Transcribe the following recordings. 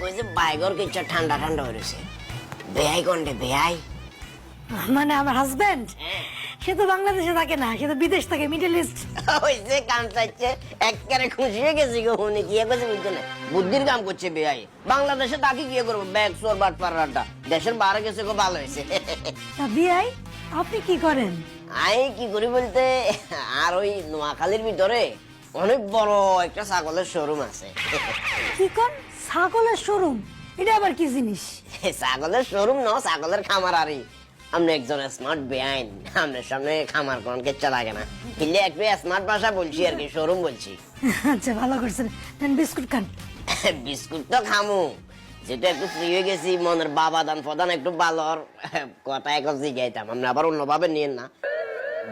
কইছে বাইগর কিছু ঠান্ডা ঠান্ডা হয়েছে। বেয়াই কন্ডে বেয়াই মানে আমার হাজবেন্ড সে তো বাংলাদেশে থাকে না, সে তো বিদেশ থাকে, মিডল ইস্ট। ওই যে কাম চাইছে একবারে খুশি হয়ে গেছি গো। উনি কি কইছে বুঝছো না, বুদ্ধির কাম করছে বেয়াই। বাংলাদেশে তাকে কি করবো, ব্যাগ চোর বাট পাড়াটা দেশের বাইরে গেছে গো, ভালো হয়েছে। তা বিয়াই আপনি কি করেন? আমি কি করি বলতে, আর ওই নোয়াখালীর ভিতরে অনেক বড় একটা ছাগলের শোরুম আছে। কি কর? ছাগলের শোরুম? এটা আবার কি জিনিস? ছাগলের শোরুম না, ছাগলের খামার। আরই আমরা একজন স্মার্ট বেআইন, আমাদের সামনে খামার কোন কেচ্ছা লাগে না, কিনলে একটু স্মার্ট ভাষা বলছি আর কি, শোরুম বলছি। আচ্ছা ভালো করছেন, নেন বিস্কুট খান। বিস্কুট তো খামু, যেটা একটু ফ্রি হয়ে গেছি, মনের বাবা দান প্রদান একটু ভালো কথা এখন জিগাইতাম, আমরা আবার অন্যভাবে নিয়েন না।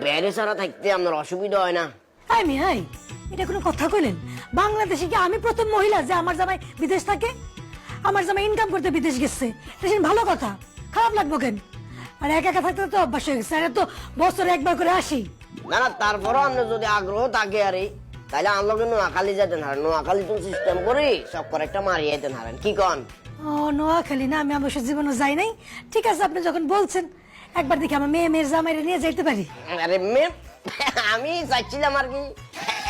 বেড়ে ছাড়া থাকতে আপনার অসুবিধা হয় না? আমি হাই, এটা কোনো কথা কইলেন? বাংলাদেশে কি আমি প্রথম মহিলা যে আমার জামাই বিদেশ থাকে? আমার জামাই ইনকাম করতে বিদেশ গেছে, এটা ভালো কথা, খারাপ লাগবো কেন? আর একা একা থাকতে তো অভ্যাস হয়ে গেছে, আর তো বছরে একবার করে আসি। না না, তারপরও আপনি যদি আগ্রহ থাকে আরে, তাহলে আনলোকে নোয়াখালী যেতেন হারেন, নোয়াখালী তো সিস্টেম করি সব করে একটা মারিয়ে যেতেন হারেন, কি কন? ও নোয়াখালী না, আমি অবশ্য জীবনে যাই নাই। ঠিক আছে, আপনি যখন বলছেন একবার দেখি আমার মেয়ের জামাইরে নিয়ে যাইতে পারি। আরে মেয়ে, আমি চাচ্ছিলাম আর কি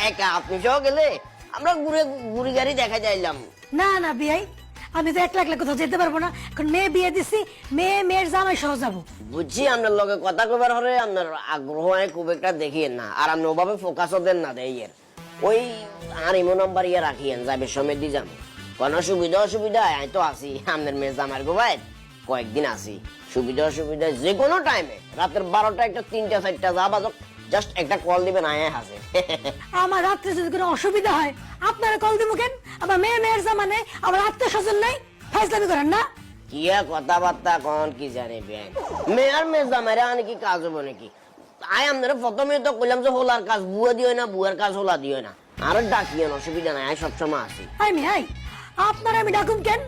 একা, আপনি সহ গেলে আমরা ঘুরে ঘুরি গাড়ি দেখা যাইলাম। না না বিয়াই, আমি তো একলা একলা কোথাও যেতে পারবো না, এখন মেয়ে বিয়ে দিছি, মেয়ের জামাই সহ যাবো। বুঝছি আপনার লগে কথা কবার হরে আপনার আগ্রহ খুব একটা দেখিয়েন না, আর আপনি ওভাবে ফোকাসও দেন না দেয়ের, ওই আর ইমো নাম্বার ইয়ে রাখিয়েন, যাবে সময় দিয়ে যান। কোনো সুবিধা অসুবিধা আমি তো আছি, আপনার মেয়ে জামার গোবাই কয়েকদিন আছি, সুবিধা অসুবিধা যে কোনো টাইমে, রাতের 12টা, একটা 3টা 4টা যা বাজক, জাস্ট একটা কল দিবেন, আয় হাসে। আমার রাত্রে যদি কোনো অসুবিধা হয় আপনারা কল দিব কেন? আমার মেয়ের জামানে আমার আত্মীয় স্বজন নাই, ফাইজলামি করেন না। কি কথাবার্তা কন কি জানি বেন, মেয়ের মেয়ে জামাইরা আনে কি কাজ হবো নাকি? আয় আপনারা প্রথমে তো কইলাম যে হোলার কাজ বুয়া দিও না, বুয়ার কাজ হোলা দিও না, আর ডাকিয়েন, অসুবিধা নাই, আমি সবসময় আছি। আপনারা আমি ডাকুম কেন?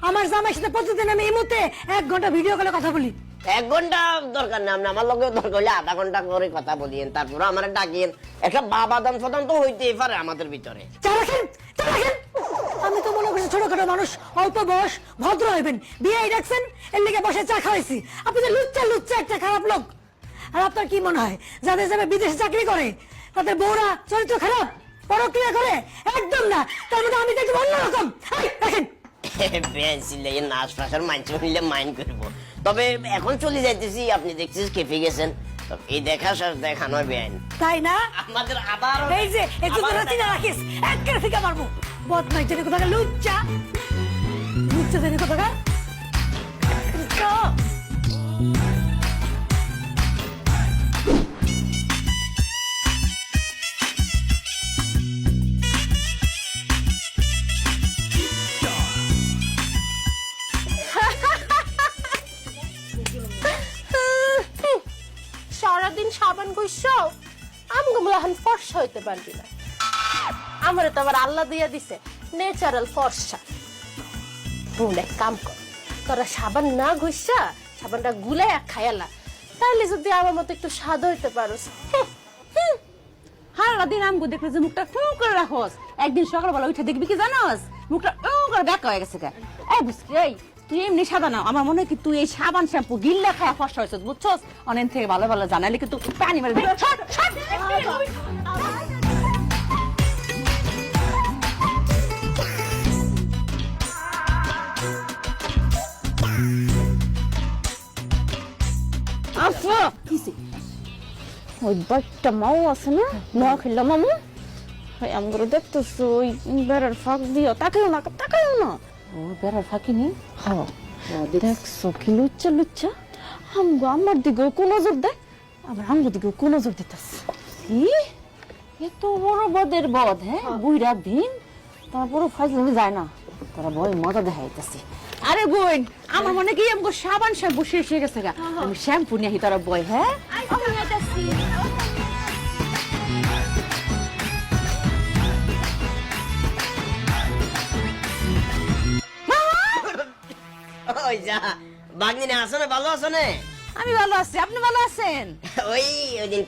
আমার জামাইয়ের সাথে প্রতিদিন আমি এই মুহূর্তে 1 ঘন্টা ভিডিও কলে কথা বলি। 1 ঘন্টা দরকার না, আপনি আমার লগে দরকার হলে আধা ঘন্টা করে কথা বলিয়েন, তারপরে আমার ডাকিয়েন, একটা বাবা দান প্রদান তো হইতেই পারে আমাদের ভিতরে। আমি তো মনে করছি ছোটখাটো মানুষ, অল্প বয়স, ভদ্র হইবেন, বিয়ে ডাকছেন, এর লিগে বসে চা খাওয়াইছি। আপনি তো লুচ্চা একটা খারাপ লোক। আর আপনার কি মনে হয় যাদের যাবে বিদেশে চাকরি করে তাদের বউরা চরিত্র খারাপ, পরক্রিয়া করে? একদম না, তার মধ্যে আমি দেখি অন্যরকম। দেখেন নাচ ফাঁসার মাইন্ড হইলে মাইন্ড করবো, তবে এখন চলে যাইতেছি, আপনি দেখছিস খেপে গেছেন, এই দেখা দেখা নয় বেআইন, তাই না? আমাদের আবার এই যে একটু রাখিস, একের থেকে মারবো। বদমাই জানি কোথাকার, লুচ্চা জানি কোথাকার। সারাদিন সাবান ঘুষছো, আমগুলো এখন ফর্সা হইতে পারবি না। আমার তো আবার আল্লাহ দিয়া দিছে ন্যাচারাল ফর্সা। বলে কাম কর, তোরা সাবান না ঘুষা সাবানটা গুলাই খায়ালা, তাহলে যদি আমার মতো একটু স্বাদ হইতে পারোস। সারাদিন আমগো দেখলে যে মুখটা ফু করে রাখোস, একদিন সকালবেলা উঠে দেখবি কি জানোস, মুখটা করে ব্যাকা হয়ে গেছে। এই বুঝলি, এই তুই এমনি সাদা না, আমার মনে হয় কি তুই এই সাবান শ্যাম্পু গিল্লা খায়া ফসা হয়েছিস, বুঝছস? অনেক থেকে ভালো ভালো জানালি কিন্তু পানি মারি ওই বাচ্চা মাও আছে না, না খেললাম মামু, আমরা দেখতেছো ওই বেড়ার ফাঁক দিও, তাকেও না ও বেড়ার ফাঁকি নেই। দেখছো কি লুচ্চা আমগো আমার দিকেও কোন নজর দেয়, আবার আমগো দিকেও কোন নজর দিতেছে। এত বড় বদের বদ, হ্যাঁ বুইরা দিন, তারপরও ফাইজলামি যায় না, তারা বই মজা দেখাইতেছে। আরে বোন, আমার মনে কি আমগো সাবান শ্যাম্পু শেষ হয়ে গেছে গা, আমি শ্যাম্পু নিয়ে তারা বই। হ্যাঁ ওই যা বাগিনে আসনে, ভালো আছো? আমি ভালো আছি, আপনি ভালো আছেন? ওই দিন